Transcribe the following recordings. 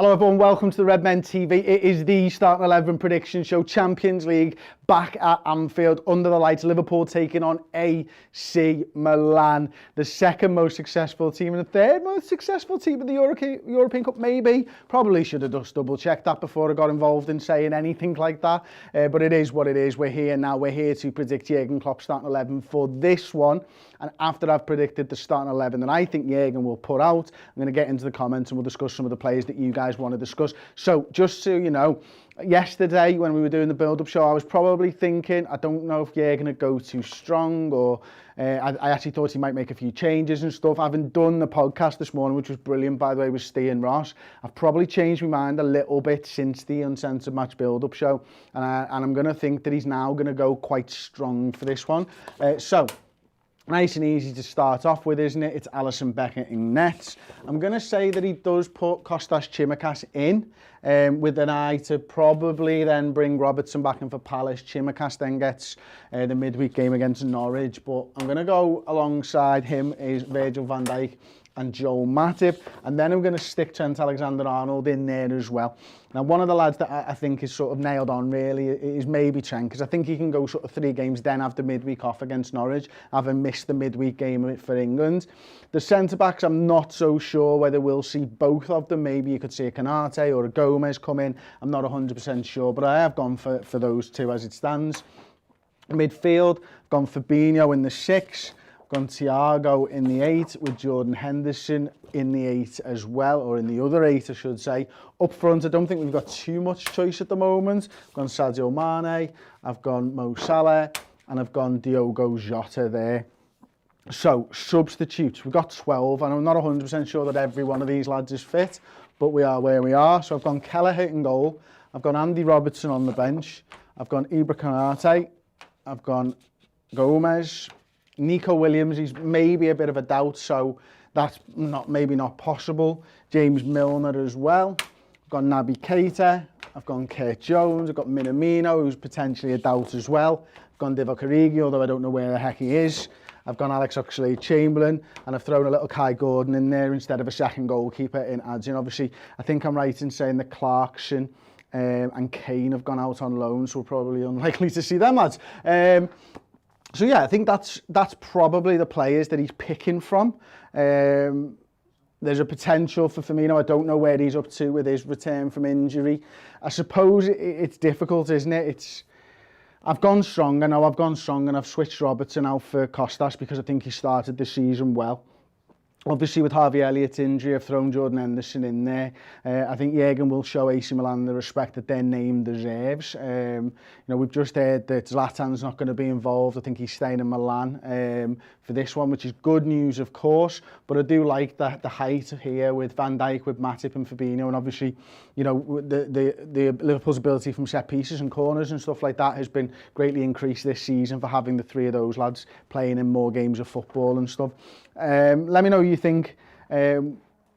Hello everyone, welcome to the Redmen TV. It is the Starting 11 prediction show, Champions League, back at Anfield, under the lights, Liverpool taking on AC Milan, the second most successful team and the third most successful team in the European Cup, maybe. Probably should have just double-checked that before I got involved in saying anything like that, but it is what it is. We're here now, we're here to predict Jurgen Klopp's Starting 11 for this one, and after I've predicted the Starting 11 that I think Jurgen will put out, I'm going to get into the comments and we'll discuss some of the players that you guys want to discuss. So just so you know, yesterday when we were doing the build-up show, I was probably thinking, I don't know if Jurgen would go too strong, or I actually thought he might make a few changes and stuff. Having done the podcast this morning, which was brilliant, by the way, with Steve and Ross, I've probably changed my mind a little bit since the Uncensored Match build-up show, and I'm going to think that he's now going to go quite strong for this one. So nice and easy to start off with, isn't it? It's Alisson Becker in nets. I'm going to say that he does put Kostas Tsimikas in, with an eye to probably then bring Robertson back in for Palace. Tsimikas then gets the midweek game against Norwich, but I'm going to go alongside him is Virgil van Dijk and Joel Matip, and then I'm going to stick Trent Alexander-Arnold in there as well. Now, one of the lads that I think is sort of nailed on really is maybe Trent, because I think he can go sort of 3 games, then have the midweek off against Norwich, having missed the midweek game for England. The centre-backs, I'm not so sure whether we'll see both of them. Maybe you could see a Canate or a Gomez come in. I'm not 100% sure, but I have gone for those two as it stands. Midfield, I've gone Fabinho in the 6. Gone Thiago in the 8 with Jordan Henderson in the 8 as well, or in the other 8 I should say. Up front, I don't think we've got too much choice at the moment. I've gone Sadio Mane, I've gone Mo Salah, and I've gone Diogo Jota there. So, substitutes, we've got 12, and I'm not 100% sure that every one of these lads is fit, but we are where we are. So I've gone Kelleher in goal, I've gone Andy Robertson on the bench, I've gone Ibra Konate, I've gone Gomez, Nico Williams, he's maybe a bit of a doubt, so that's maybe not possible. James Milner as well. I've got Naby Keita, I've gone Kurt Jones, I've got Minamino, who's potentially a doubt as well. I've gone Divock Origi, although I don't know where the heck he is. I've gone Alex Oxlade-Chamberlain, and I've thrown a little Kai Gordon in there instead of a second goalkeeper in Adjin. Obviously, I think I'm right in saying that Clarkson and Kane have gone out on loan, so we're probably unlikely to see them lads. So yeah, I think that's probably the players that he's picking from. There's a potential for Firmino. I don't know where he's up to with his return from injury. I suppose it's difficult, isn't it? I've gone strong. I know I've gone strong, and I've switched Robertson out for Kostas because I think he started the season well. Obviously, with Harvey Elliott's injury, I've thrown Jordan Henderson in there. I think Jurgen will show AC Milan the respect that their name deserves. You know, we've just heard that Zlatan's not going to be involved. I think he's staying in Milan for this one, which is good news, of course. But I do like the height here with Van Dijk, with Matip and Fabinho, and obviously, you know, the Liverpool's ability from set pieces and corners and stuff like that has been greatly increased this season for having the 3 of those lads playing in more games of football and stuff. Let me know you think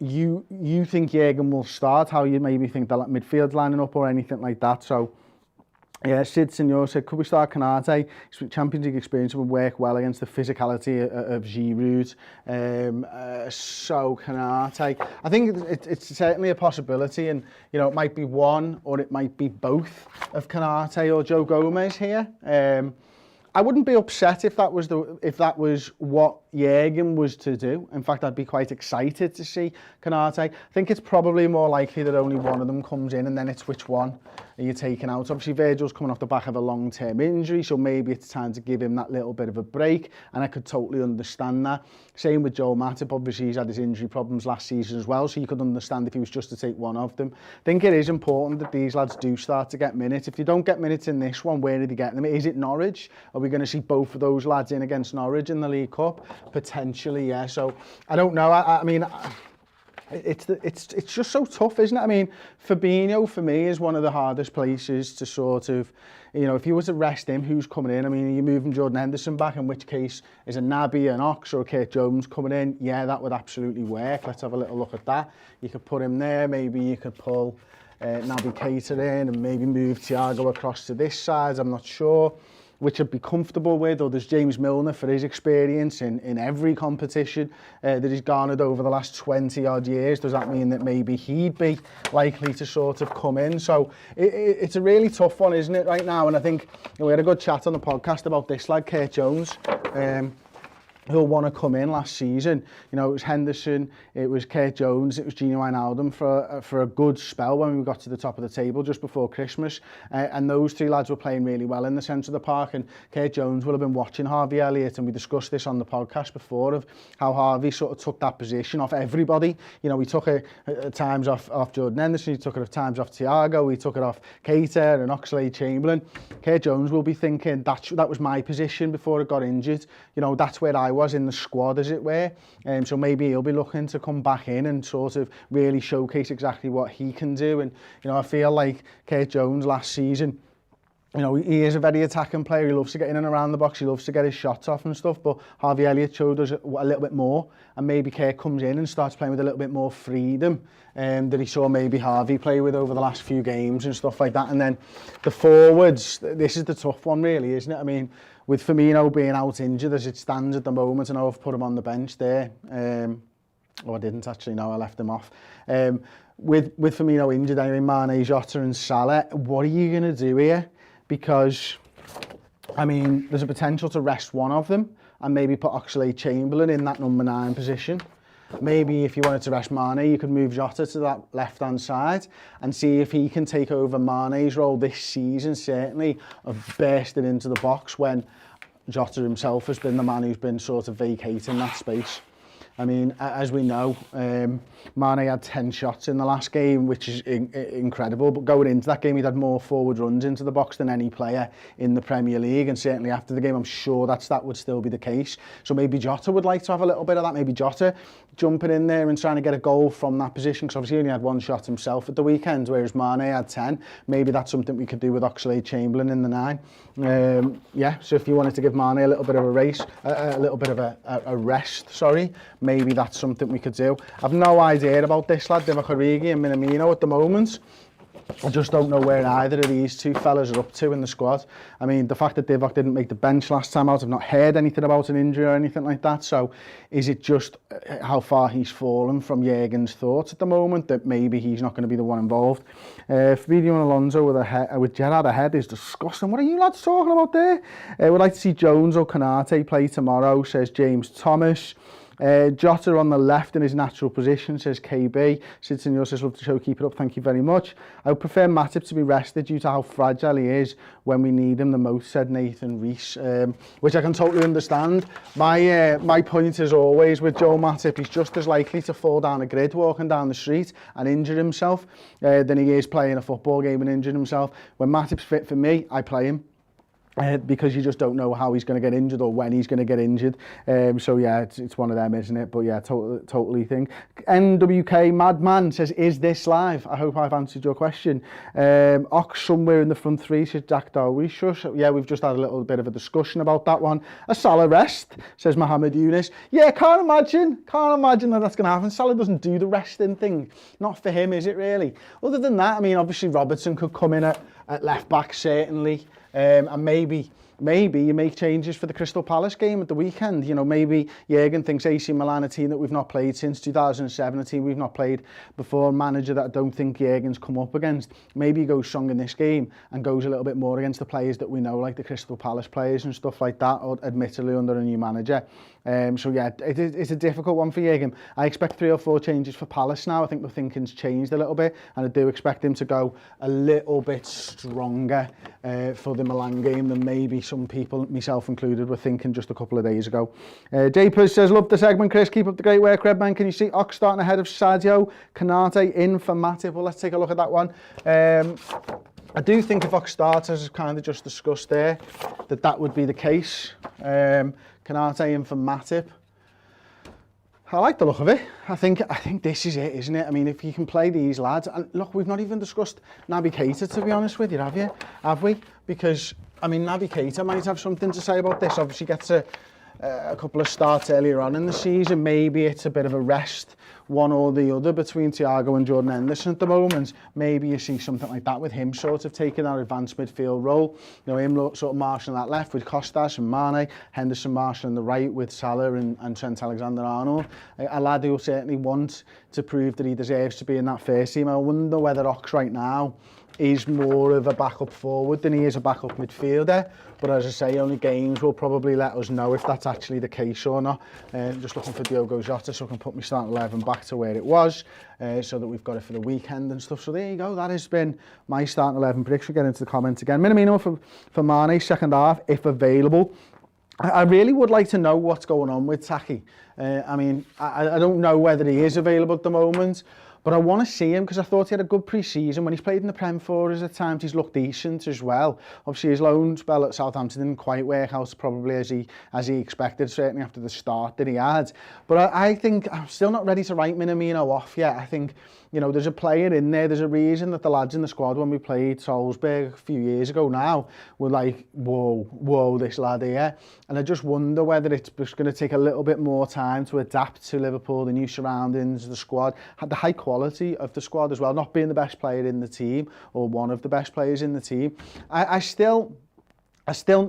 you think Jurgen will start, how you maybe think the midfield's lining up or anything like that. So yeah, Sid Senor said, could we start Konate? His Champions League experience would work well against the physicality of Giroud. So Konate, I think it's certainly a possibility, and you know, it might be one or it might be both of Konate or Joe Gomez here. I wouldn't be upset if that was what Jurgen was to do. In fact, I'd be quite excited to see Konate. I think it's probably more likely that only one of them comes in, and then it's which one are you taking out. Obviously, Virgil's coming off the back of a long-term injury, so maybe it's time to give him that little bit of a break, and I could totally understand that. Same with Joel Matip. Obviously, he's had his injury problems last season as well, so you could understand if he was just to take one of them. I think it is important that these lads do start to get minutes. If you don't get minutes in this one, where are they getting them? Is it Norwich? Are we going to see both of those lads in against Norwich in the League Cup? Potentially, yeah. So I don't know. I mean, it's just so tough, isn't it? I mean, Fabinho for me is one of the hardest places to sort of, you know, if you were to rest him, who's coming in? I mean, are you moving Jordan Henderson back? In which case, is a Naby, an Ox, or a Kurt Jones coming in? Yeah, that would absolutely work. Let's have a little look at that. You could put him there. Maybe you could pull Naby Keita in and maybe move Thiago across to this side. I'm not sure. which I'd be comfortable with, or there's James Milner for his experience in every competition that he's garnered over the last 20 odd years. Does that mean that maybe he'd be likely to sort of come in? So it's a really tough one, isn't it, right now? And I think we had a good chat on the podcast about this lad, Kurt Jones, who'll want to come in last season. You know, it was Henderson, it was Kurt Jones, it was Gini Wijnaldum for a good spell when we got to the top of the table just before Christmas. And those two lads were playing really well in the centre of the park. And Kurt Jones will have been watching Harvey Elliott, and we discussed this on the podcast before, of how Harvey sort of took that position off everybody. You know, he took it at times off Jordan Henderson, he took it at times off Thiago, he took it off Keita and Oxlade-Chamberlain. Kurt Jones will be thinking, that was my position before I got injured. You know, that's where I was in the squad, as it were. So maybe he'll be looking to come back in and sort of really showcase exactly what he can do. And, you know, I feel like Kurt Jones last season, you know, he is a very attacking player. He loves to get in and around the box. He loves to get his shots off and stuff. But Harvey Elliott showed us a little bit more. And maybe Kurt comes in and starts playing with a little bit more freedom that he saw maybe Harvey play with over the last few games and stuff like that. And then the forwards, this is the tough one really, isn't it? I mean, with Firmino being out injured as it stands at the moment, I know I've put him on the bench there. I didn't actually, no, I left him off. With Firmino injured, anyway, Mane, Jota and Salah, what are you going to do here? Because, I mean, there's a potential to rest one of them and maybe put Oxlade-Chamberlain in that number 9 position. Maybe if you wanted to rest Mane, you could move Jota to that left-hand side and see if he can take over Mane's role this season, certainly, of bursting into the box when Jota himself has been the man who's been sort of vacating that space. I mean, as we know, Mane had 10 shots in the last game, which is incredible. But going into that game, he'd had more forward runs into the box than any player in the Premier League. And certainly after the game, I'm sure that would still be the case. So maybe Jota would like to have a little bit of that. Maybe Jota jumping in there and trying to get a goal from that position. Because obviously he only had 1 shot himself at the weekend, whereas Mane had 10. Maybe that's something we could do with Oxlade-Chamberlain in the 9. Yeah, so if you wanted to give Mane a little bit of a little bit of a rest, maybe that's something we could do. I've no idea about this lad, Divock Origi and Minamino at the moment. I just don't know where either of these two fellas are up to in the squad. I mean, the fact that Divock didn't make the bench last time out, I've not heard anything about an injury or anything like that. So is it just how far he's fallen from Jurgen's thoughts at the moment that maybe he's not going to be the one involved? Fabinho and Alonso with Gerrard ahead is disgusting. What are you lads talking about there? We'd like to see Jones or Konate play tomorrow, says James Thomas. Jota on the left in his natural position, says KB. Sid Senor says, love the show, keep it up, thank you very much. I would prefer Matip to be rested due to how fragile he is when we need him the most, said Nathan Rees, which I can totally understand. My point is always with Joe Matip, he's just as likely to fall down a grid walking down the street and injure himself than he is playing a football game and injuring himself. When Matip's fit for me, I play him. Because you just don't know how he's going to get injured or when he's going to get injured. So yeah, it's one of them, isn't it? But yeah, totally think. NWK Madman says, is this live? I hope I've answered your question. Ox somewhere in the front 3, says Jack Darwish. So yeah, we've just had a little bit of a discussion about that one. A Salah rest, says Mohammed Yunus. Yeah, can't imagine that that's going to happen. Salah doesn't do the resting thing. Not for him, is it really? Other than that, I mean, obviously Robertson could come in at left back, certainly. And maybe you make changes for the Crystal Palace game at the weekend. You know, maybe Jurgen thinks AC Milan, a team that we've not played since 2007, a team we've not played before, a manager that I don't think Jurgen's come up against. Maybe he goes strong in this game and goes a little bit more against the players that we know, like the Crystal Palace players and stuff like that, or admittedly under a new manager. So yeah, it's a difficult one for Jurgen. I expect 3 or 4 changes for Palace now. I think the thinking's changed a little bit, and I do expect him to go a little bit stronger for the Milan game than maybe some people, myself included, were thinking just a couple of days ago. JPus says, love the segment, Chris. Keep up the great work, Redmen. Can you see Ox starting ahead of Sadio? Konate in for Matip? Well, let's take a look at that one. I do think if Ox starts, as kind of just discussed there, that would be the case. Konate in for Matip. I like the look of it. I think this is it, isn't it? I mean, if you can play these lads, and look, we've not even discussed Naby Keita, to be honest with you, have we? Because, I mean, Naby Keita might have something to say about this. Obviously gets a a couple of starts earlier on in the season. Maybe it's a bit of a rest, one or the other, between Thiago and Jordan Henderson at the moment. Maybe you see something like that with him sort of taking that advanced midfield role. You know, him sort of marshalling that left with Costas and Mane, Henderson marshalling the right with Salah and Trent Alexander-Arnold. A lad who will certainly want to prove that he deserves to be in that first team. I wonder whether Ox right now is more of a backup forward than he is a backup midfielder. But as I say, only games will probably let us know if that's actually the case or not. Just looking for Diogo Jota so I can put my starting 11 back to where it was, so that we've got it for the weekend and stuff. So there you go, that has been my starting 11 prediction. Get into the comments again. Minamino for Mane, second half, if available. I really would like to know what's going on with Taki. I mean, I don't know whether he is available at the moment, but I want to see him because I thought he had a good pre-season. When he's played in the Prem for us at times, he's looked decent as well. Obviously, his loan spell at Southampton didn't quite work out probably as he expected, certainly after the start that he had. But I think I'm still not ready to write Minamino off yet. I think, you know, there's a player in there. There's a reason that the lads in the squad, when we played Salzburg a few years ago now, were like, whoa, this lad here. And I just wonder whether it's just going to take a little bit more time to adapt to Liverpool, the new surroundings, the squad, the high quality of the squad as well, not being the best player in the team or one of the best players in the team. I still,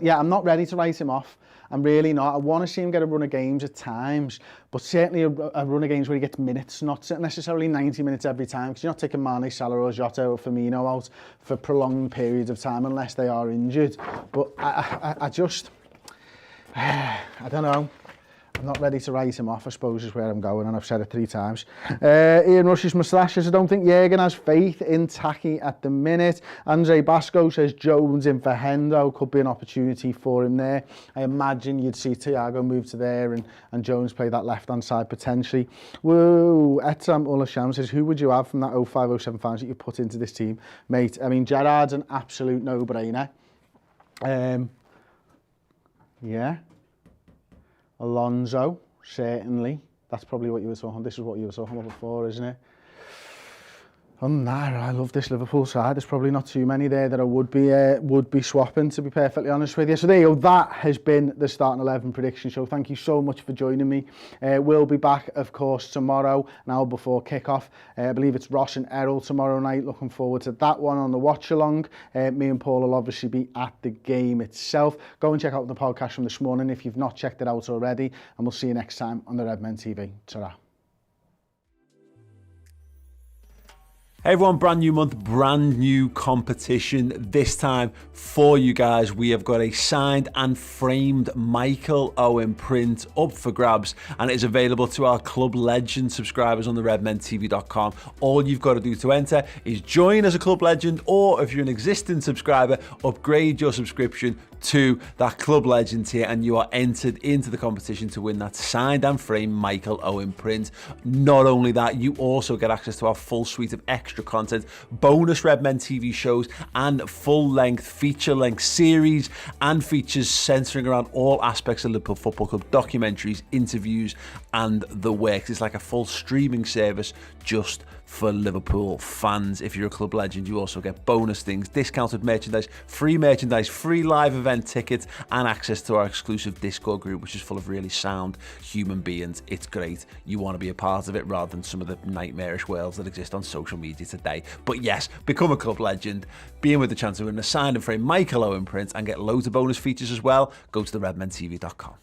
yeah, I'm not ready to write him off. I'm really not. I want to see him get a run of games at times, but certainly a run of games where he gets minutes, not necessarily 90 minutes every time, because you're not taking Mane, Salah or Jota or Firmino out for prolonged periods of time unless they are injured. But I just, I don't know. I'm not ready to write him off, I suppose, is where I'm going, and I've said it 3 times. Ian Rush's moustache says, I don't think Jurgen has faith in Taki at the minute. Andre Basco says, Jones in for Hendo, could be an opportunity for him there. I imagine you'd see Thiago move to there and Jones play that left-hand side potentially. Whoa, Etam Ulasham says, who would you have from that 05-07 fans that you put into this team? Mate, I mean, Gerrard's an absolute no-brainer. Yeah. Alonso, certainly. That's probably what you were talking. This is what you were talking about before, isn't it? I love this Liverpool side. There's probably not too many there that I would be swapping, to be perfectly honest with you. So there you go. That has been the Starting 11 prediction show. Thank you so much for joining me. We'll be back, of course, tomorrow, an hour before kickoff. I believe it's Ross and Errol tomorrow night. Looking forward to that one on the watch along. Me and Paul will obviously be at the game itself. Go and check out the podcast from this morning if you've not checked it out already. And we'll see you next time on the Redmen TV. Ta-ra. Hey everyone, brand new month, brand new competition. This time for you guys, we have got a signed and framed Michael Owen print up for grabs, and it is available to our Club Legend subscribers on the redmentv.com. All you've got to do to enter is join as a Club Legend, or if you're an existing subscriber, upgrade your subscription to that Club Legend tier, and you are entered into the competition to win that signed and framed Michael Owen print. Not only that, you also get access to our full suite of extra content, bonus Redmen TV shows, and full-length, feature-length series and features centering around all aspects of Liverpool Football Club, documentaries, interviews, and the works. It's like a full streaming service just for Liverpool fans. If you're a Club Legend, you also get bonus things, discounted merchandise, free live event tickets, and access to our exclusive Discord group, which is full of really sound human beings. It's great. You want to be a part of it rather than some of the nightmarish worlds that exist on social media today. But yes, become a Club Legend, be in with the chance of winning a signed and framed Michael Owen print, and get loads of bonus features as well. Go to the redmentv.com.